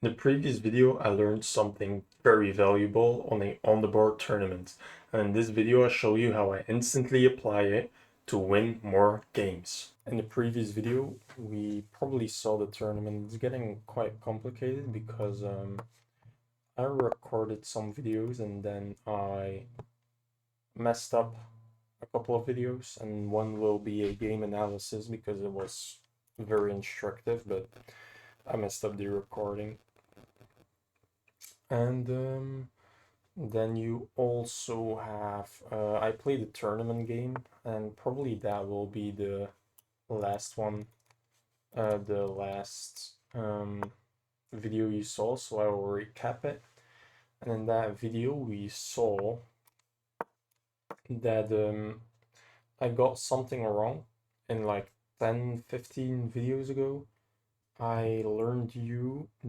In the previous video, I learned something very valuable on a on-the-board tournament, and in this video I show you how I instantly apply it to win more games. In the previous video, we probably saw the tournament. It's getting quite complicated because I recorded some videos and then I messed up a couple of videos, and one will be a game analysis because it was very instructive, but I messed up the recording. And then you also have, I played a tournament game, and probably that will be the last one, the last video you saw, so I will recap it. And in that video, we saw that I got something wrong in like 10, 15 videos ago. I learned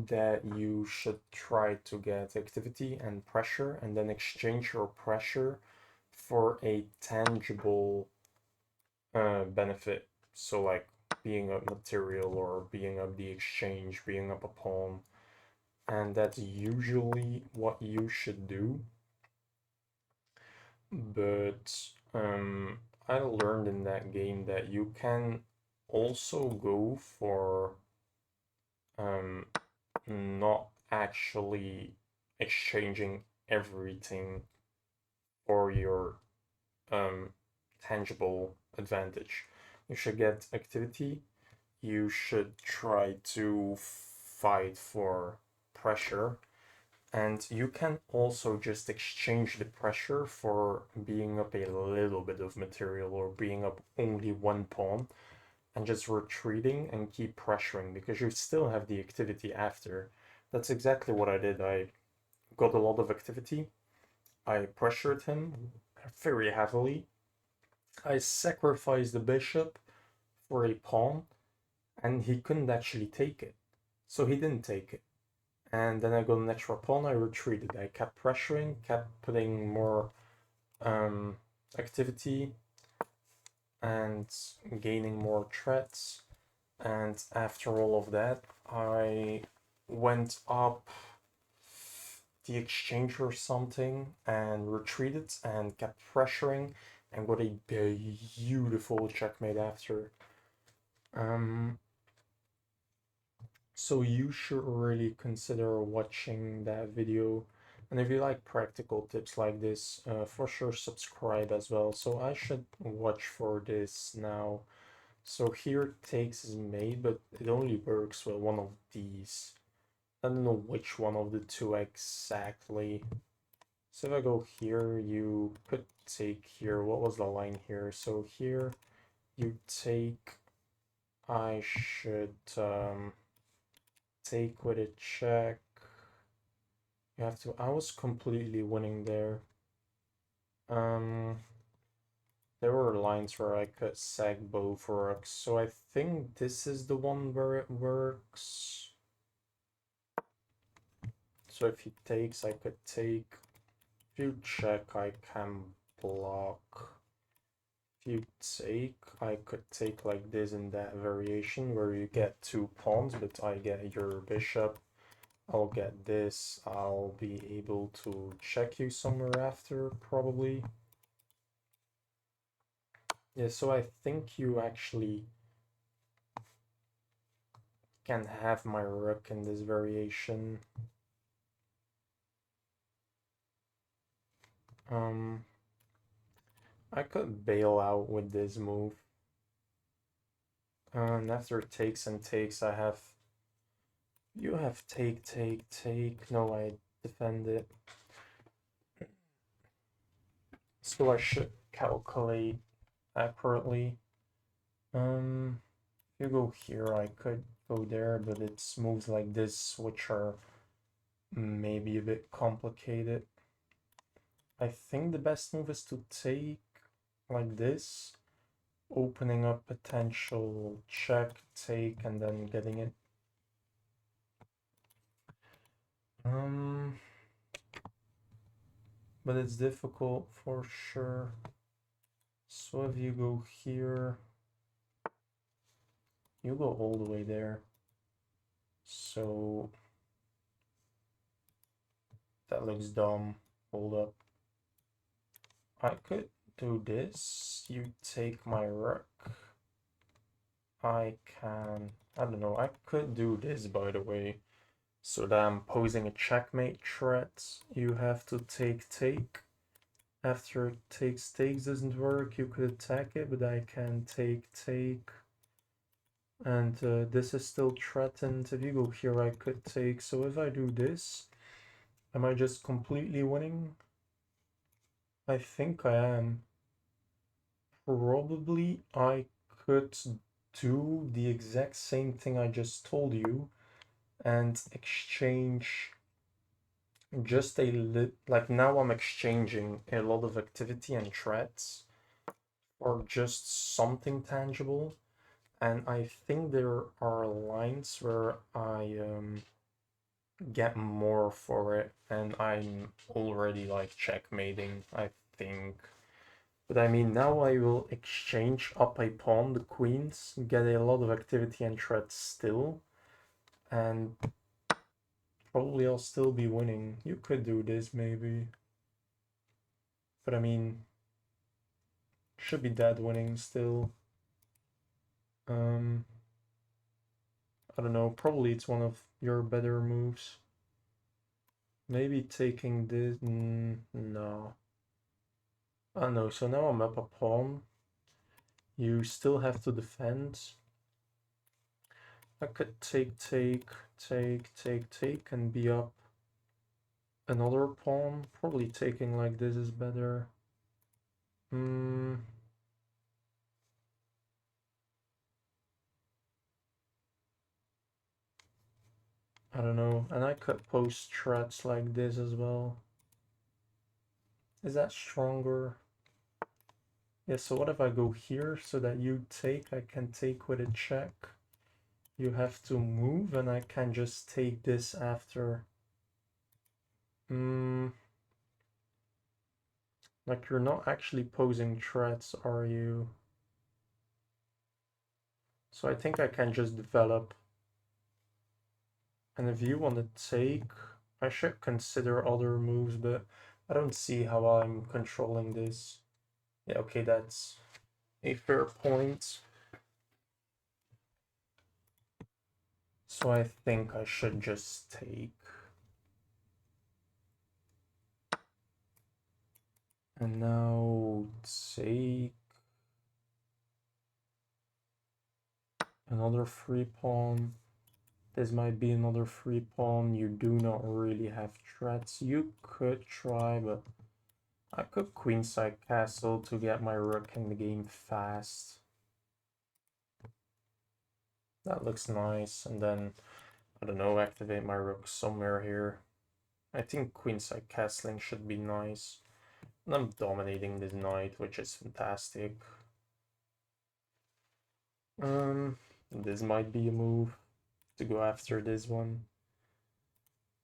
that you should try to get activity and pressure and then exchange your pressure for a tangible benefit. So like being up material or being up the exchange, being up a pawn. And that's usually what you should do. But I learned in that game that you can also go for um, not actually exchanging everything for your tangible advantage. You should get activity. You should try to fight for pressure. And you can also just exchange the pressure for being up a little bit of material or being up only one pawn and just retreating and keep pressuring because you still have the activity after. That's exactly what I did. I got a lot of activity. I pressured him very heavily. I sacrificed the bishop for a pawn, and he couldn't actually take it. So he didn't take it. And then I got an extra pawn, I retreated. I kept pressuring, kept putting more activity and gaining more threats. And after all of that, I went up the exchange or something and retreated and kept pressuring and got a beautiful checkmate after. Um, so you should really consider watching that video. And if you like practical tips like this, for sure subscribe as well. So I should watch for this now. So here takes is made, but it only works with one of these. I don't know which one of the two exactly. So if I go here, you could take here. What was the line here? So here you take, I should take with a check. You have to, I was completely winning there. Um, there were lines where I could sag both rooks. So I think this is the one where it works. So if he takes, I could take. If you check, I can block. If you take, I could take like this in that variation where you get two pawns, but I get your bishop. I'll get this. I'll be able to check you somewhere after, probably. Yeah, so I think you actually can have my rook in this variation. Um, I could bail out with this move. And after it takes and takes, I have... You have take, take, take. No, I defend it. So I should calculate accurately. If you go here, I could go there, but it's moves like this, which are maybe a bit complicated. I think the best move is to take like this, opening up potential check, take, and then getting it. But it's difficult for sure. So if you go here, you go all the way there. So that looks dumb. Hold up. I could do this. You take my rook. I don't know, I could do this, by the way. So that I'm posing a checkmate threat. You have to take. After takes doesn't work, you could attack it, but I can take. And this is still threatened. If you go here, I could take. So if I do this, am I just completely winning? I think I am. Probably I could do the exact same thing I just told you and exchange just a like now I'm exchanging a lot of activity and threats for just something tangible, and I think there are lines where I get more for it, and I'm already like checkmating, I think. But I mean, now I will exchange up a pawn, the queens, get a lot of activity and threats still, and probably I'll still be winning. You could do this maybe. But I mean, should be dead winning still. I don't know, probably it's one of your better moves. Maybe taking this, no. Oh no, so now I'm up a pawn. You still have to defend. I could take, and be up another pawn. Probably taking like this is better. I don't know, and I could post threats like this as well. Is that stronger? Yeah, so what if I go here so that you take, I can take with a check. You have to move and I can just take this after. Like you're not actually posing threats, are you? So I think I can just develop. And if you want to take, I should consider other moves, but I don't see how I'm controlling this. Yeah, okay, that's a fair point. So I think I should just take. And now take another free pawn. This might be another free pawn. You do not really have threats. You could try, but I could queenside castle to get my rook in the game fast. That looks nice. And then, I don't know, activate my rook somewhere here. I think queenside castling should be nice. And I'm dominating this knight, which is fantastic. This might be a move to go after this one.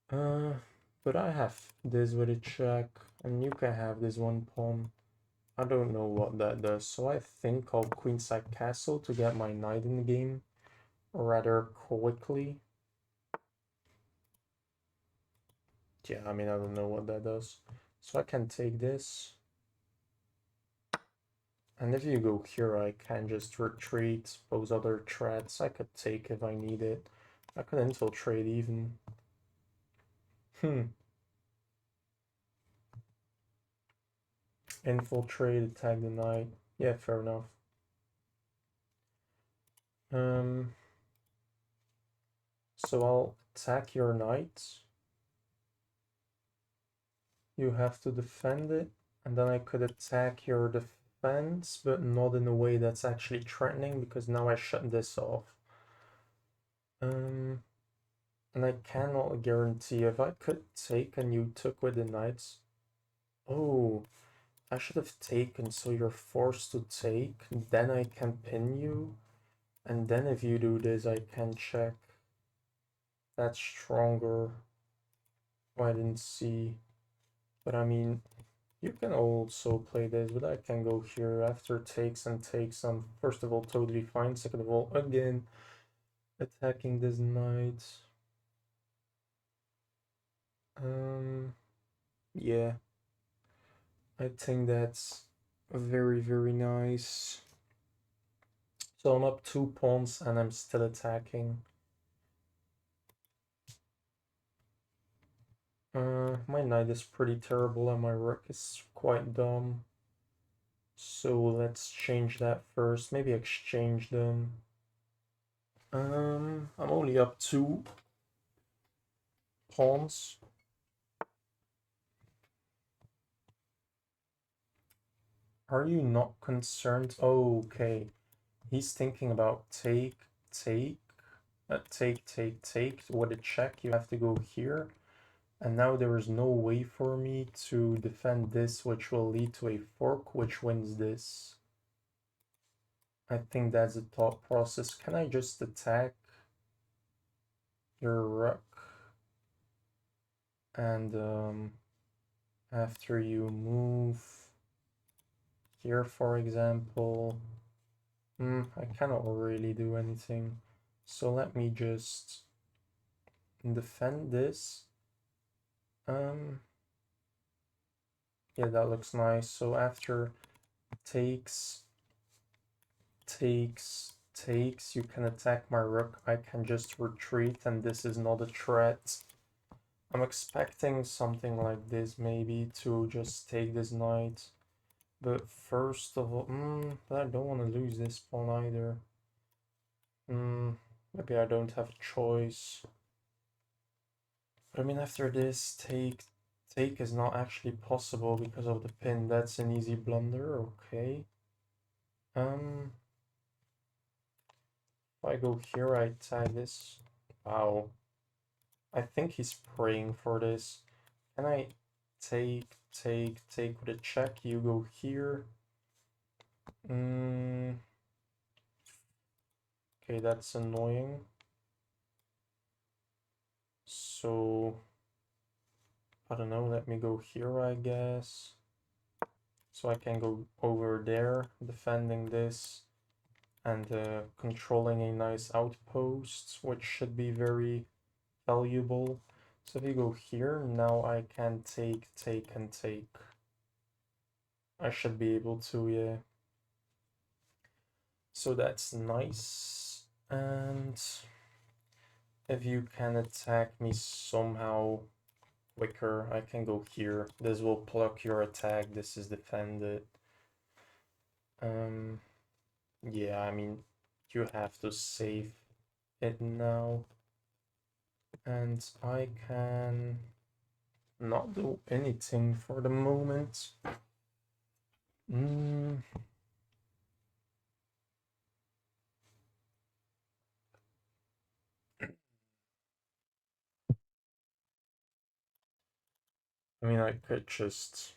But I have this with a check, and you can have this one pawn. I don't know what that does, so I think I'll queenside castle to get my knight in the game rather quickly. Yeah, I mean, I don't know what that does. So I can take this. And if you go here, I can just retreat, pose other threats. I could take if I need it. I could infiltrate even. Infiltrate, attack the knight. Yeah, fair enough. So I'll attack your knight. You have to defend it, and then I could attack your defense, but not in a way that's actually threatening, because now I shut this off. And I cannot guarantee if I could take and you took with the knights. Oh, I should have taken, so you're forced to take, then I can pin you, and then if you do this, I can check. That's stronger. Oh, I didn't see. But I mean, you can also play this, but I can go here after takes and takes. I'm first of all totally fine. Second of all, again, attacking this knight. yeah, I think that's very, very nice. So I'm up 2 pawns and I'm still attacking. My knight is pretty terrible and my rook is quite dumb. So let's change that first. Maybe exchange them. I'm only up 2 pawns. Are you not concerned? Oh, okay. He's thinking about take, take, take. With a check, you have to go here. And now there is no way for me to defend this, which will lead to a fork, which wins this. I think that's the thought process. Can I just attack your rook? And after you move here, for example, I cannot really do anything. So let me just defend this. Yeah, that looks nice. So after takes, you can attack my rook. I can just retreat, and this is not a threat. I'm expecting something like this, maybe, to just take this knight. But first of all, I don't want to lose this pawn either. Maybe I don't have a choice. But I mean, after this, take is not actually possible because of the pin. That's an easy blunder, okay. If I go here, I tag this. Wow. I think he's praying for this. Can I take with a check? You go here. Okay, that's annoying. So, I don't know, let me go here, I guess. So I can go over there, defending this, and controlling a nice outpost, which should be very valuable. So if you go here, now I can take, and take. I should be able to, yeah. So that's nice. And if you can attack me somehow quicker, I can go here. This will block your attack. This is defended. Yeah, I mean, you have to save it now. And I can not do anything for the moment. I mean, I could just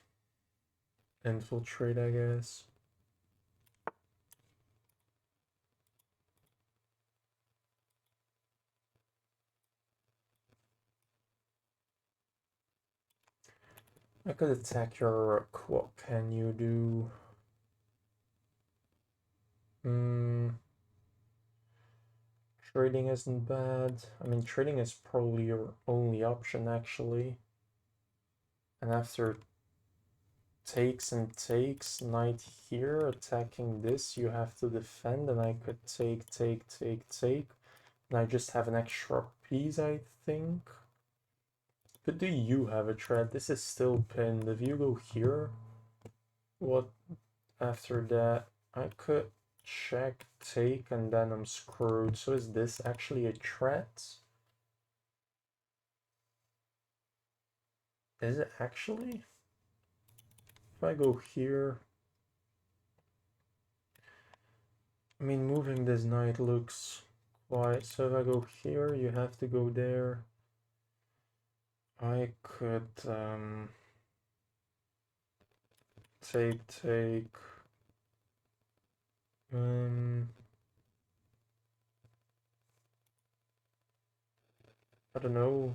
infiltrate, I guess. I could attack your rook. What can you do? Trading isn't bad. I mean, trading is probably your only option, actually. And after takes and takes, knight here, attacking this, you have to defend, and I could take. And I just have an extra piece, I think. But do you have a threat? This is still pinned. If you go here, what after that? I could check, take, and then I'm screwed. So is this actually a threat? Is it actually? If I go here, I mean, moving this knight looks quite... So if I go here, you have to go there. I could take. I don't know.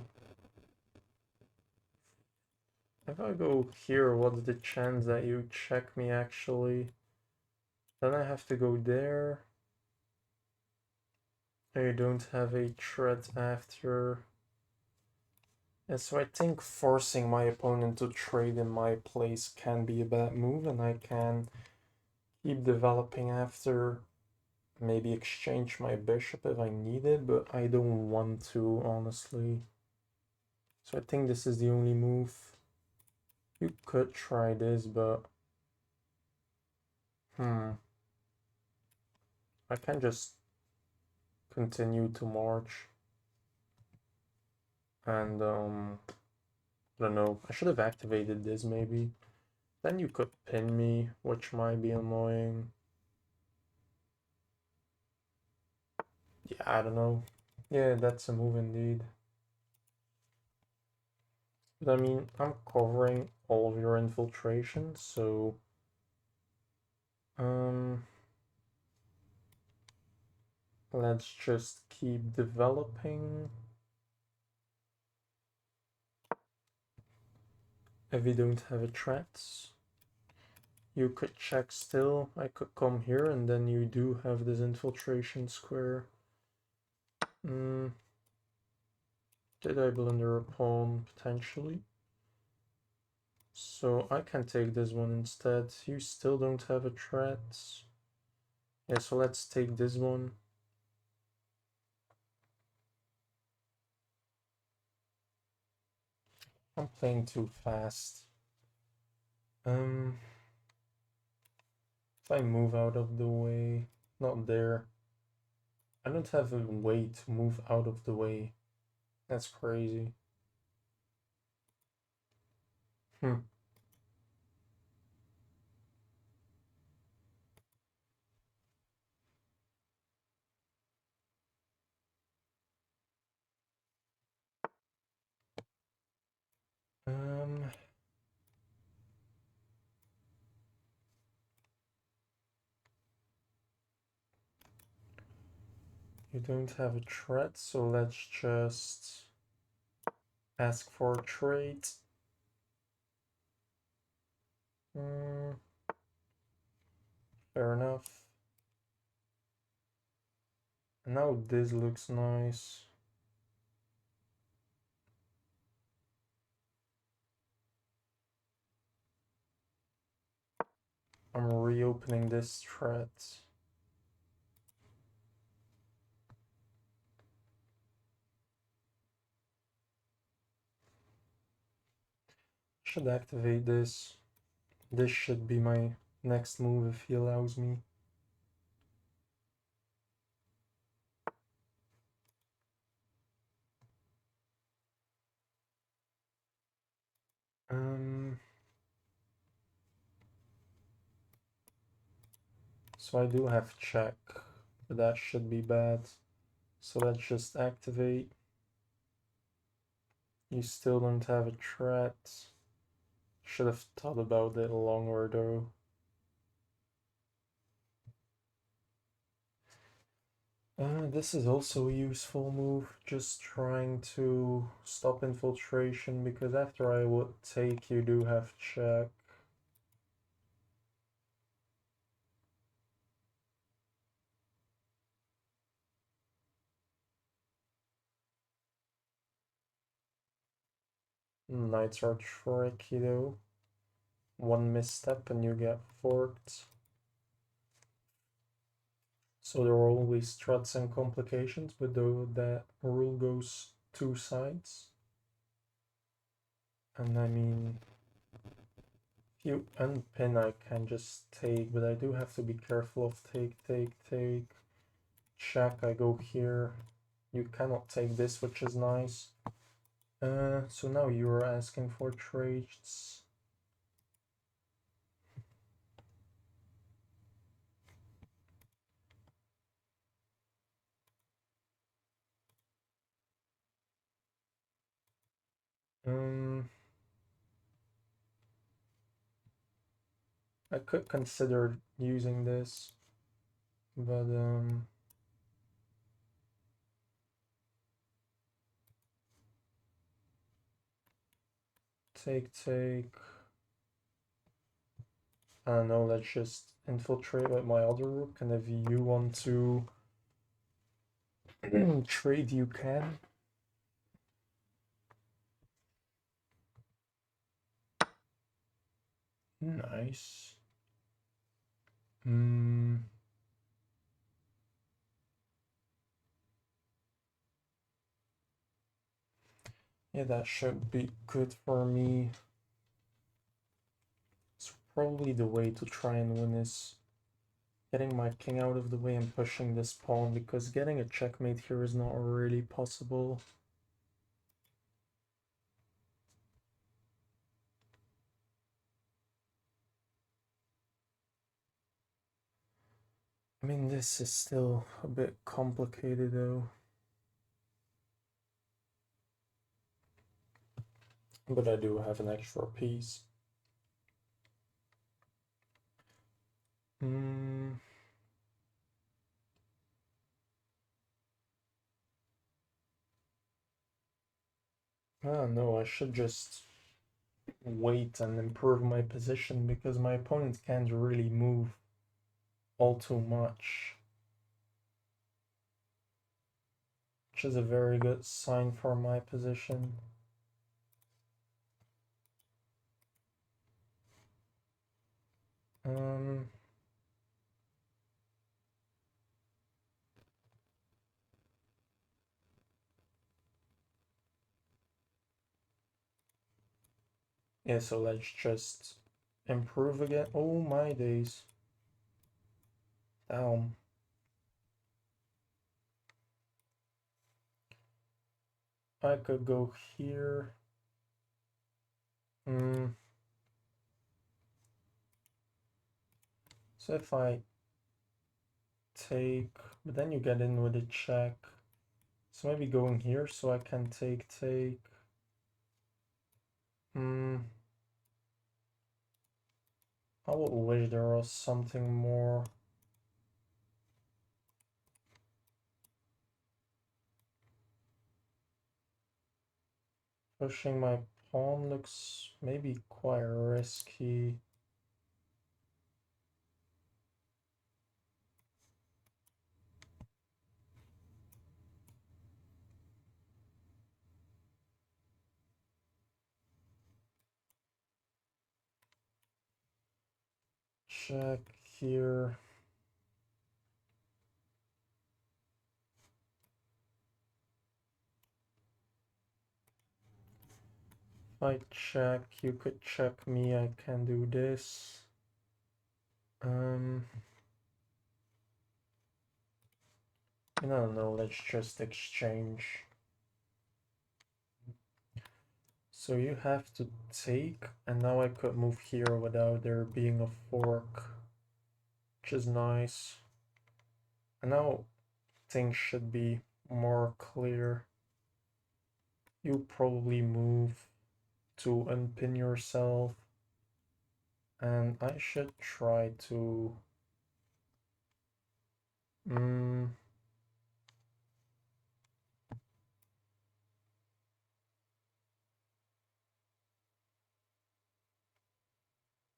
If I go here, what's the chance that you check me actually? Then I have to go there. I don't have a threat after. Yeah, so I think forcing my opponent to trade in my place can be a bad move, and I can keep developing after, maybe exchange my bishop if I need it, but I don't want to, honestly. So I think this is the only move. You could try this, but I can just continue to march. And I don't know, I should have activated this maybe. Then you could pin me, which might be annoying. Yeah, I don't know. Yeah, that's a move indeed. But I mean, I'm covering all of your infiltrations, so let's just keep developing. If we don't have a threat, you could check still. I could come here and then you do have this infiltration square. Did I blunder a pawn? Potentially. So I can take this one instead. You still don't have a threat. Yeah, so let's take this one. I'm playing too fast. If I move out of the way, not there. I don't have a way to move out of the way. That's crazy. Hmm. You don't have a threat, so let's just ask for a trade. Fair enough. Now this looks nice. I'm reopening this thread. Should activate this. This should be my next move if he allows me. So I do have check, but that should be bad. So let's just activate. You still don't have a threat. Should have thought about it longer though. This is also a useful move, just trying to stop infiltration, because after I would take, you do have check. Knights are tricky though. One misstep and you get forked. So there are always struts and complications, but though that rule goes two sides. And I mean, if you unpin, I can just take, but I do have to be careful of take. Check, I go here. You cannot take this, which is nice. So now you're asking for trades. I could consider using this, but take. I don't know, let's just infiltrate with my other rook, and if you want to trade, you can. Nice. Yeah, that should be good for me. It's probably the way to try and win is getting my king out of the way and pushing this pawn, because getting a checkmate here is not really possible. I mean, this is still a bit complicated though. But I do have an extra piece. Ah, no, I should just wait and improve my position because my opponent can't really move all too much. Which is a very good sign for my position. Yeah, so let's just improve again. Oh my days. Damn. I could go here. So if I take, but then you get in with a check. So maybe going here so I can take. I would wish there was something more. Pushing my pawn looks maybe quite risky. Check here. If I check, you could check me. I can do this. I don't know, let's just exchange. So you have to take, and now I could move here without there being a fork, which is nice. And now things should be more clear. You probably move to unpin yourself, and I should try to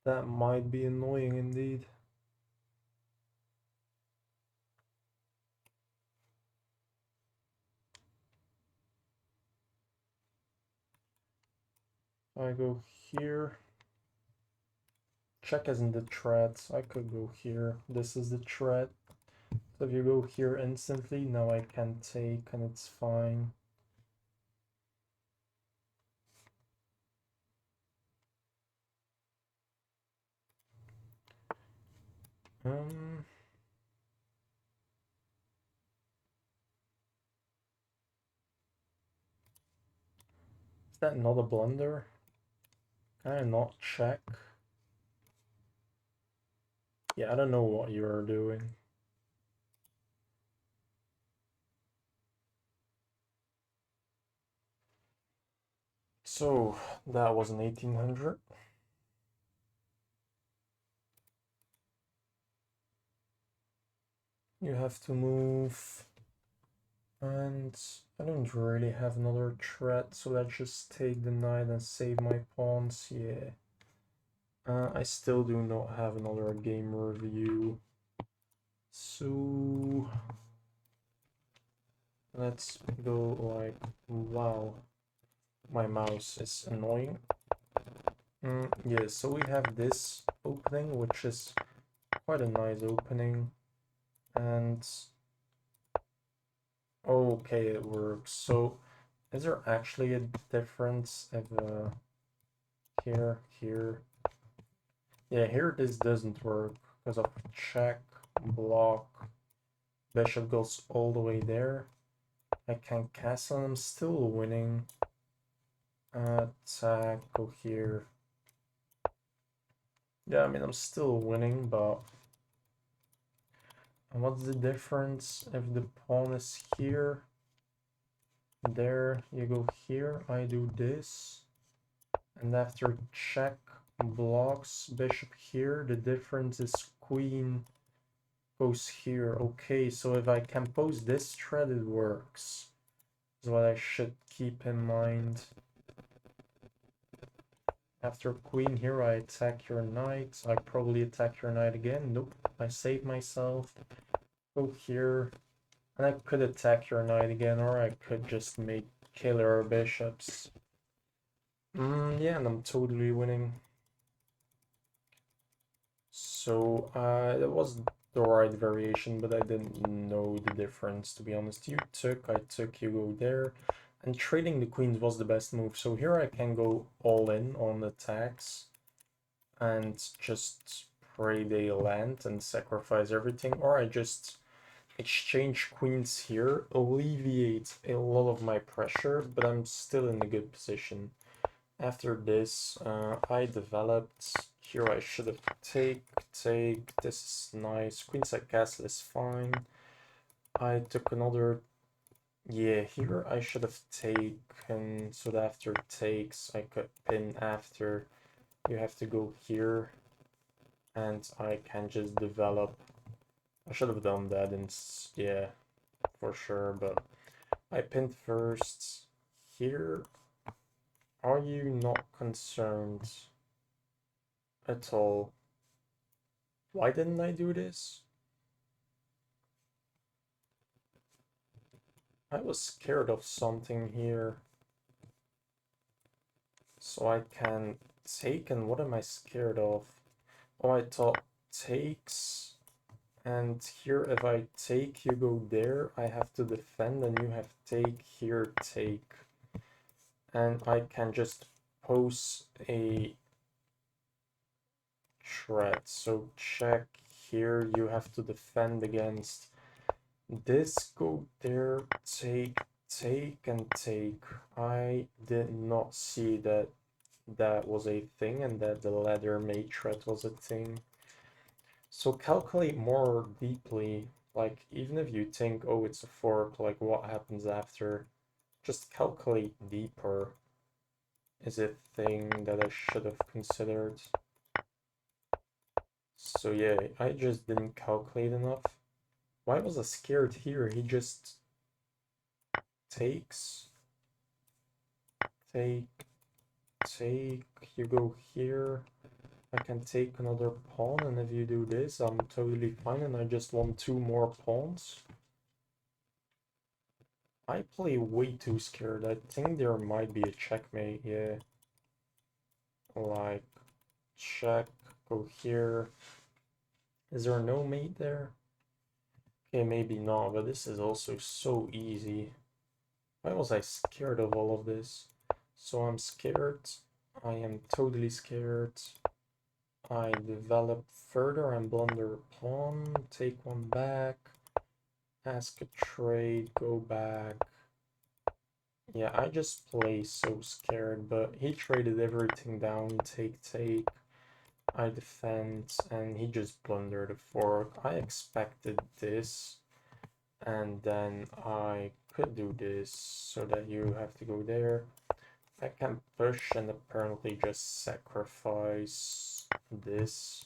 that might be annoying indeed. I go here. Check isn't the threat, so I could go here. This is the threat. So if you go here instantly, now I can take and it's fine. Is that not a blunder? Can I not check? Yeah, I don't know what you're doing. So that was an 1800. You have to move, and I don't really have another threat, so let's just take the knight and save my pawns. Yeah. I still do not have another game review. So let's go like, wow, my mouse is annoying. Yeah, so we have this opening, which is quite a nice opening, and okay, it works. So is there actually a difference if here? Yeah, here this doesn't work because of check, block, bishop goes all the way there. I can castle, I'm still winning. Attack, go here. Yeah, I mean, I'm still winning, but what's the difference if the pawn is here? There, you go here, I do this. And after check, blocks, bishop here, the difference is queen goes here. Okay, so if I compose this thread, it works. Is what I should keep in mind. After queen here, I attack your knight. I probably attack your knight again. Nope, I save myself. Go here. And I could attack your knight again, or I could just make killer bishops. Yeah, and I'm totally winning. So, it was the right variation, but I didn't know the difference, to be honest. You took, I took, you go there. And trading the queens was the best move. So here I can go all in on attacks and just pray they land and sacrifice everything, or I just exchange queens here, alleviate a lot of my pressure, but I'm still in a good position. After this, I developed, here I should have take, this is nice, queenside castle is fine. I took another, yeah, here I should have taken, so that after takes, I could pin after, you have to go here, and I can just develop. I should have done that, and yeah, for sure, but I pinned first. Here, are you not concerned at all? Why didn't I do this? I was scared of something here. So I can take, and what am I scared of? Oh, I thought takes, and here if I take, you go there, I have to defend, and you have take, here take. And I can just pose a threat. So check here, you have to defend against this, go there, take, and take. I did not see that that was a thing and that the ladder mate threat was a thing. So calculate more deeply, like even if you think, oh, it's a fork, like what happens after, just calculate deeper. Is a thing that I should have considered. So yeah, I just didn't calculate enough. Why was I scared here? He just takes, take, you go here. I can take another pawn, and if you do this, I'm totally fine, and I just want 2 more pawns. I play way too scared. I think there might be a checkmate, yeah. Like, check, go here. Is there no mate there? Okay, maybe not, but this is also so easy. Why was I scared of all of this? So I'm scared. I am totally scared. I develop further and blunder a pawn, take one back, ask a trade, go back. Yeah, I just play so scared, but he traded everything down, take. I defend, and he just blundered a fork. I expected this, and then I could do this so that you have to go there. I can push and apparently just sacrifice this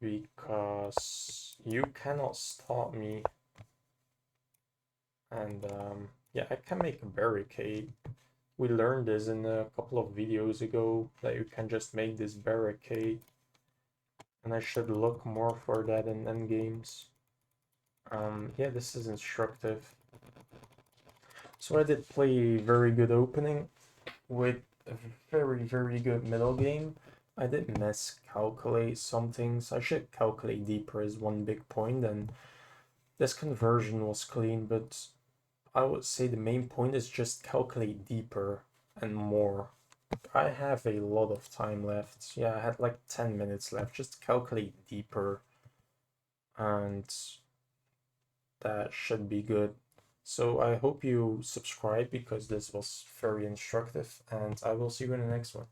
because you cannot stop me. And yeah, I can make a barricade. We learned this in a couple of videos ago that you can just make this barricade. And I should look more for that in endgames. Yeah, this is instructive. So I did play a very good opening with a very good middle game. I did miscalculate something, so I should calculate deeper is one big point, and this conversion was clean, but I would say the main point is just calculate deeper and more. I have a lot of time left. Yeah, I had like 10 minutes left. Just calculate deeper, and that should be good. So I hope you subscribe because this was very instructive, and I will see you in the next one.